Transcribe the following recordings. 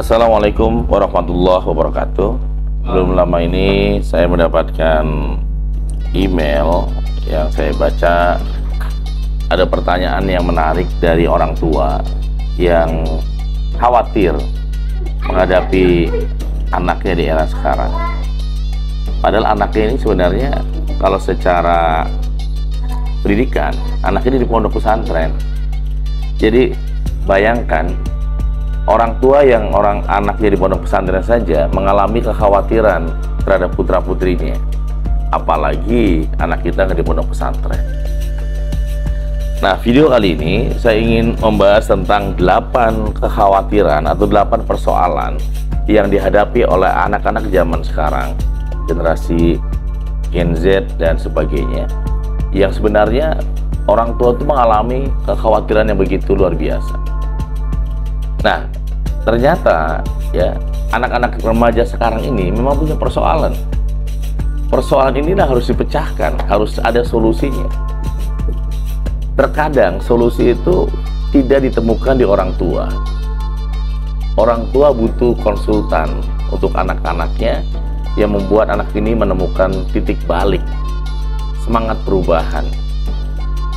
Assalamualaikum warahmatullahi wabarakatuh. Belum lama ini saya mendapatkan email yang saya baca ada pertanyaan yang menarik dari orang tua yang khawatir menghadapi anaknya di era sekarang. Padahal anaknya ini sebenarnya kalau secara pendidikan, anaknya di pondok pesantren. Jadi bayangkan orang tua yang anaknya di pondok pesantren saja mengalami kekhawatiran terhadap putra-putrinya, apalagi anak kita di pondok pesantren. Nah, video kali ini saya ingin membahas tentang 8 kekhawatiran atau 8 persoalan yang dihadapi oleh anak-anak zaman sekarang, generasi Gen Z dan sebagainya, yang sebenarnya orang tua itu mengalami kekhawatiran yang begitu luar biasa. Nah, ternyata ya anak-anak remaja sekarang ini memang punya persoalan. Persoalan inilah harus dipecahkan, harus ada solusinya. Terkadang solusi itu tidak ditemukan di orang tua. Orang tua butuh konsultan untuk anak-anaknya yang membuat anak ini menemukan titik balik, semangat perubahan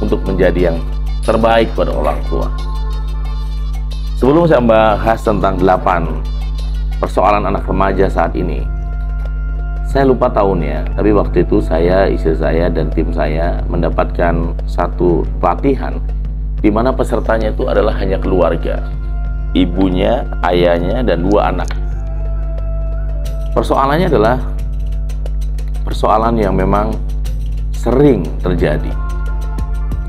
untuk menjadi yang terbaik pada orang tua. Sebelum saya membahas tentang 8 persoalan anak remaja saat ini, saya lupa tahunnya, tapi waktu itu saya, istri saya, dan tim saya mendapatkan satu pelatihan di mana pesertanya itu adalah hanya keluarga, ibunya, ayahnya, dan 2 anak. Persoalannya adalah persoalan yang memang sering terjadi.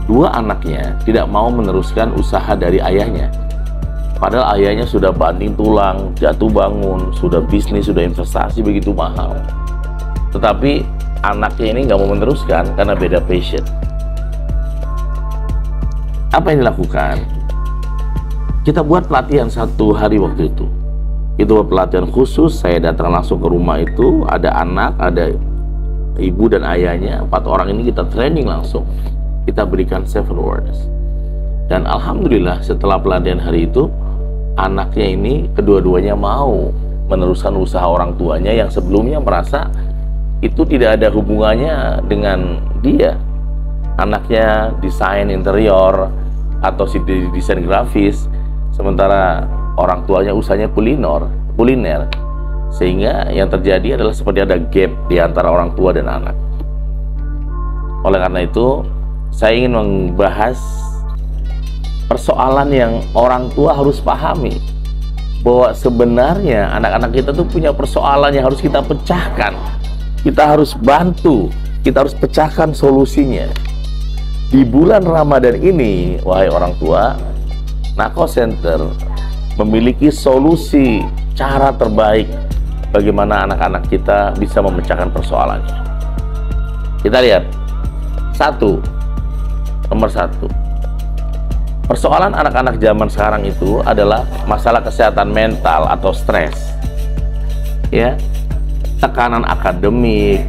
2 anaknya tidak mau meneruskan usaha dari ayahnya. Padahal ayahnya sudah banting tulang, jatuh bangun, sudah bisnis, sudah investasi begitu mahal. Tetapi anaknya ini nggak mau meneruskan karena beda passion. Apa yang dilakukan? Kita buat pelatihan 1 hari waktu itu. Itu pelatihan khusus, saya datang langsung ke rumah itu, ada anak, ada ibu dan ayahnya, 4 orang ini kita training langsung. Kita berikan 7 words. Dan alhamdulillah setelah pelatihan hari itu, anaknya ini kedua-duanya mau meneruskan usaha orang tuanya yang sebelumnya merasa itu tidak ada hubungannya dengan dia. Anaknya desain interior atau desain grafis, sementara orang tuanya usahanya kuliner. Sehingga yang terjadi adalah seperti ada gap di antara orang tua dan anak. Oleh karena itu, saya ingin membahas persoalan yang orang tua harus pahami, bahwa sebenarnya anak-anak kita tuh punya persoalan yang harus kita pecahkan. Kita harus bantu, kita harus pecahkan solusinya. Di bulan Ramadan ini, wahai orang tua, Nako Center memiliki solusi cara terbaik bagaimana anak-anak kita bisa memecahkan persoalannya. Kita lihat. Nomor 1. Persoalan anak-anak zaman sekarang itu adalah masalah kesehatan mental atau stres. Ya. Tekanan akademik,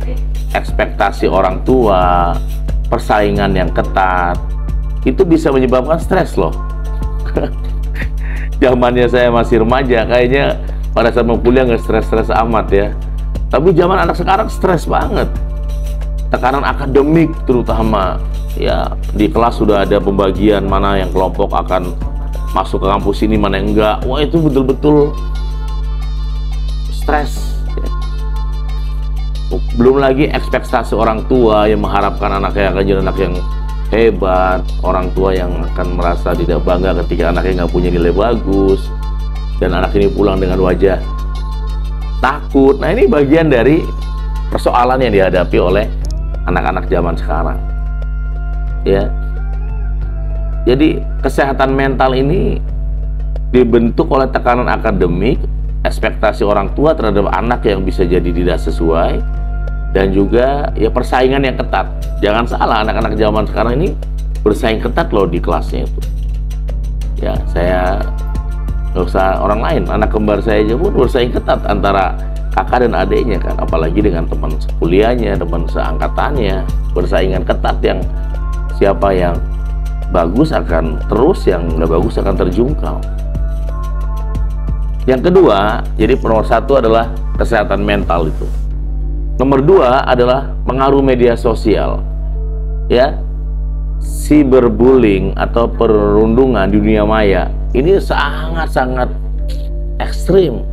ekspektasi orang tua, persaingan yang ketat, itu bisa menyebabkan stres loh. Zamannya saya masih remaja, kayaknya pada saat mau kuliah nggak stres-stres amat ya. Tapi zaman anak sekarang stres banget. Tekanan akademik terutama. Ya, di kelas sudah ada pembagian mana yang kelompok akan masuk ke kampus ini, mana yang enggak. Wah, itu betul-betul stres. Belum lagi ekspektasi orang tua yang mengharapkan anaknya akan jadi anak yang hebat, orang tua yang akan merasa tidak bangga ketika anaknya nggak punya nilai bagus, dan anak ini pulang dengan wajah takut. Nah, ini bagian dari persoalan yang dihadapi oleh anak-anak zaman sekarang. Ya, jadi kesehatan mental ini dibentuk oleh tekanan akademik, ekspektasi orang tua terhadap anak yang bisa jadi tidak sesuai, dan juga ya persaingan yang ketat. Jangan salah, anak-anak zaman sekarang ini bersaing ketat loh di kelasnya itu. Ya, saya nggak usah orang lain, anak kembar saya aja pun bersaing ketat antara kakak dan adiknya kan, apalagi dengan teman sekuliahnya, teman seangkatannya, persaingan ketat yang siapa yang bagus akan terus, yang nggak bagus akan terjungkal. Yang kedua, jadi nomor satu adalah kesehatan mental itu. Nomor dua adalah pengaruh media sosial. Ya, cyberbullying atau perundungan di dunia maya ini sangat-sangat ekstrim.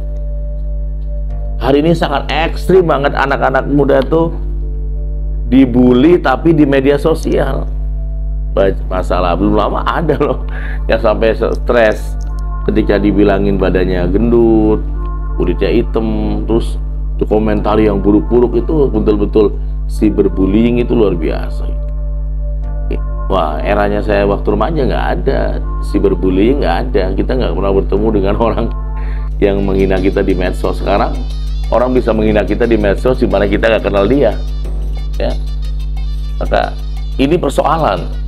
Hari ini sangat ekstrim banget, anak-anak muda tuh dibully tapi di media sosial. Masalah belum lama ada loh yang sampai stres ketika dibilangin badannya gendut, kulitnya hitam, terus komentar yang buruk-buruk. Itu betul-betul cyberbullying, itu luar biasa. Wah, eranya saya waktu remaja nggak ada cyberbullying, nggak ada. Kita nggak pernah bertemu dengan orang yang menghina kita di medsos. Sekarang orang bisa menghina kita di medsos di mana kita nggak kenal dia. Ya, maka ini persoalan.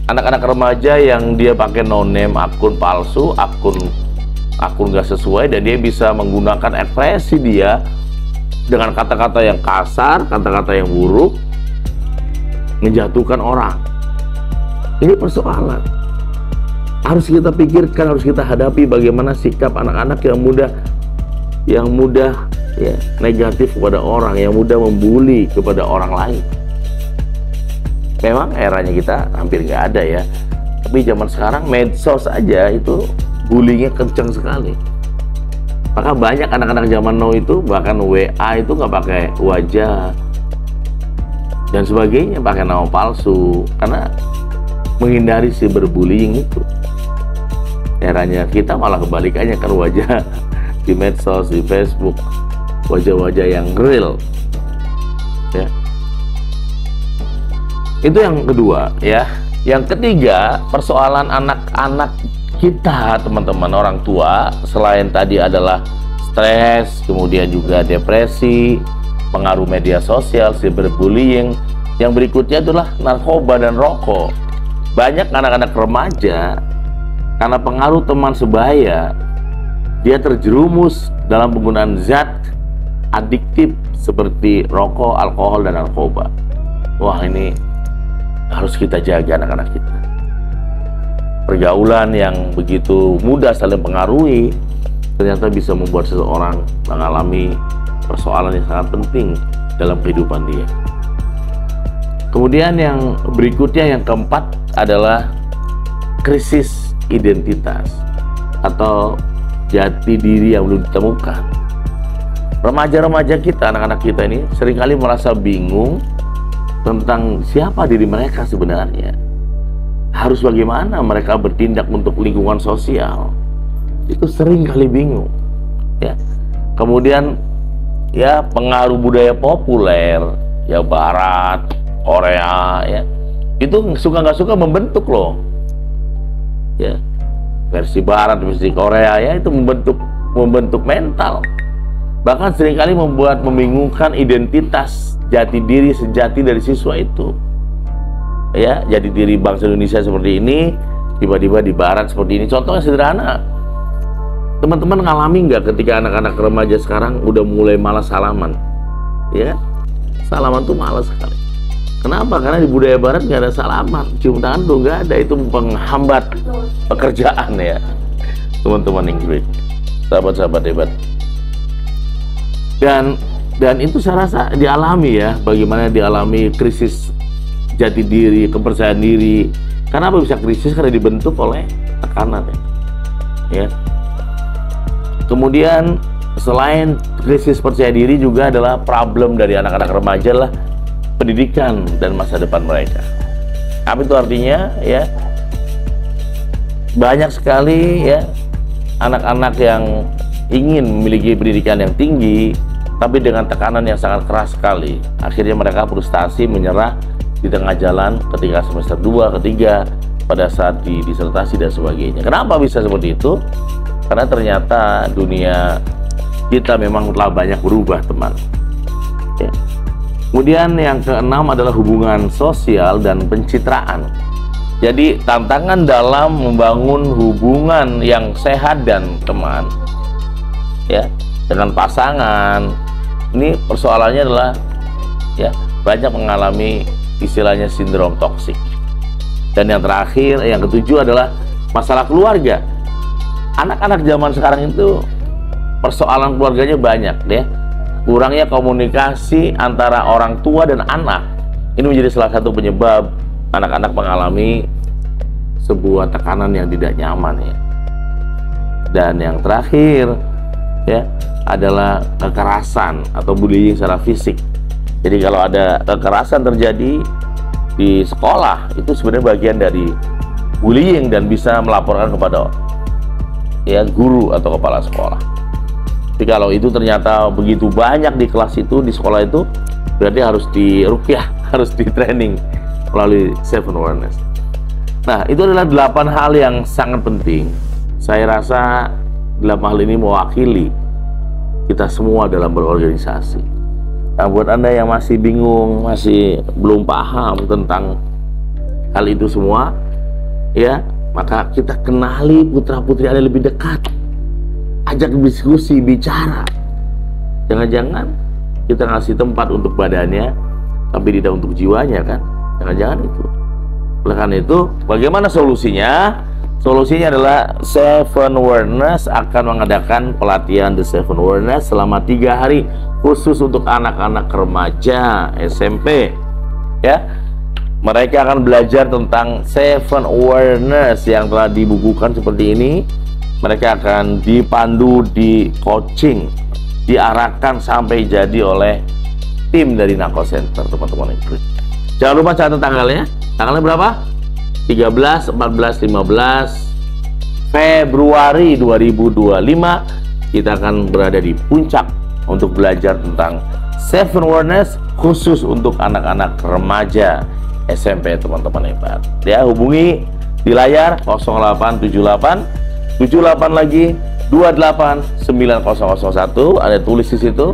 Anak-anak remaja yang dia pakai no name, akun palsu, akun nggak sesuai, dan dia bisa menggunakan ekspresi dia dengan kata-kata yang kasar, kata-kata yang buruk, menjatuhkan orang. Ini persoalan. Harus kita pikirkan, harus kita hadapi bagaimana sikap anak-anak yang mudah ya, negatif kepada orang, yang mudah membuli kepada orang lain. Memang eranya kita hampir nggak ada ya, tapi zaman sekarang medsos aja itu bullyingnya kenceng sekali. Maka banyak anak-anak zaman now itu bahkan WA itu nggak pakai wajah dan sebagainya, pakai nama palsu karena menghindari cyberbullying itu. Eranya kita malah kebalikannya, kan wajah di medsos, di Facebook, wajah-wajah yang real ya. Itu yang kedua ya. Yang ketiga, persoalan anak-anak kita, teman-teman orang tua, selain tadi adalah stres, kemudian juga depresi, pengaruh media sosial, cyberbullying. Yang berikutnya adalah narkoba dan rokok. Banyak anak-anak remaja karena pengaruh teman sebaya, dia terjerumus dalam penggunaan zat adiktif seperti rokok, alkohol, dan narkoba. Wah, ini harus kita jaga anak-anak kita. Pergaulan yang begitu mudah saling pengaruhi ternyata bisa membuat seseorang mengalami persoalan yang sangat penting dalam kehidupan dia. Kemudian yang berikutnya, yang keempat adalah krisis identitas atau jati diri yang belum ditemukan. Remaja-remaja kita, anak-anak kita ini seringkali merasa bingung tentang siapa diri mereka sebenarnya. Harus bagaimana mereka bertindak untuk lingkungan sosial. Itu sering kali bingung. Ya. Kemudian ya, pengaruh budaya populer, ya Barat, Korea, ya itu suka nggak suka membentuk loh. Ya, versi Barat, versi Korea, ya itu membentuk mental. Bahkan seringkali membingungkan identitas jati diri sejati dari siswa itu. Ya, jati diri bangsa Indonesia seperti ini, tiba-tiba di Barat seperti ini. Contohnya sederhana. Teman-teman ngalami nggak ketika anak-anak remaja sekarang udah mulai malas salaman? Ya, salaman tuh malas sekali. Kenapa? Karena di budaya Barat nggak ada salaman, cium tangan tuh nggak ada. Itu penghambat pekerjaan ya, teman-teman Inggris, sahabat-sahabat hebat. Dan itu saya rasa dialami ya, bagaimana dialami krisis jati diri, kepercayaan diri. Kenapa bisa krisis? Karena dibentuk oleh tekanan ya. Kemudian selain krisis percaya diri juga adalah problem dari anak-anak remaja lah pendidikan dan masa depan mereka. Apa itu artinya ya? Banyak sekali ya anak-anak yang ingin memiliki pendidikan yang tinggi tapi dengan tekanan yang sangat keras sekali. Akhirnya mereka frustasi, menyerah di tengah jalan ketika semester 2, ketiga, pada saat di disertasi dan sebagainya. Kenapa bisa seperti itu? Karena ternyata dunia kita memang telah banyak berubah, teman. Ya. Kemudian yang keenam adalah hubungan sosial dan pencitraan. Jadi tantangan dalam membangun hubungan yang sehat dan teman ya dengan pasangan, ini persoalannya adalah ya banyak mengalami istilahnya sindrom toksik. Dan yang terakhir, yang ketujuh adalah masalah keluarga. Anak-anak zaman sekarang itu persoalan keluarganya banyak ya. Kurangnya komunikasi antara orang tua dan anak ini menjadi salah satu penyebab anak-anak mengalami sebuah tekanan yang tidak nyaman ya. Dan yang terakhir ya adalah kekerasan atau bullying secara fisik. Jadi kalau ada kekerasan terjadi di sekolah itu sebenarnya bagian dari bullying dan bisa melaporkan kepada ya guru atau kepala sekolah. Tapi kalau itu ternyata begitu banyak di kelas itu, di sekolah itu, berarti harus diruqyah, harus di training melalui self awareness. Nah, itu adalah 8 hal yang sangat penting. Saya rasa 8 hal ini mewakili kita semua dalam berorganisasi. Nah, buat Anda yang masih bingung, masih belum paham tentang hal itu semua, ya, maka kita kenali putra-putri Anda lebih dekat. Ajak diskusi, bicara. Jangan-jangan kita ngasih tempat untuk badannya, tapi tidak untuk jiwanya kan? Jangan-jangan itu. Oleh karena itu, bagaimana solusinya? Solusinya adalah Seven Awareness akan mengadakan pelatihan The Seven Awareness selama 3 hari khusus untuk anak-anak remaja SMP. Ya, mereka akan belajar tentang Seven Awareness yang telah dibukukan seperti ini. Mereka akan dipandu, di coaching, diarahkan sampai jadi oleh tim dari Nako Center, teman-teman. Jangan lupa catat tanggalnya. Tanggalnya berapa? 13, 14, 15 Februari 2025 kita akan berada di puncak untuk belajar tentang Seven Awareness khusus untuk anak-anak remaja SMP, teman-teman hebat. Ya, hubungi di layar 0878 78 lagi 28 9001, ada tulis di situ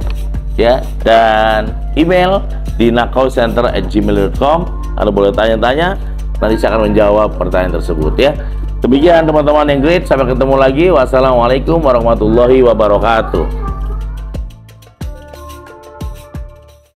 ya, dan email di nakocenter@gmail.com. Anda boleh tanya-tanya, nanti saya akan menjawab pertanyaan tersebut ya. Demikian teman-teman yang great, sampai ketemu lagi. Wassalamualaikum warahmatullahi wabarakatuh.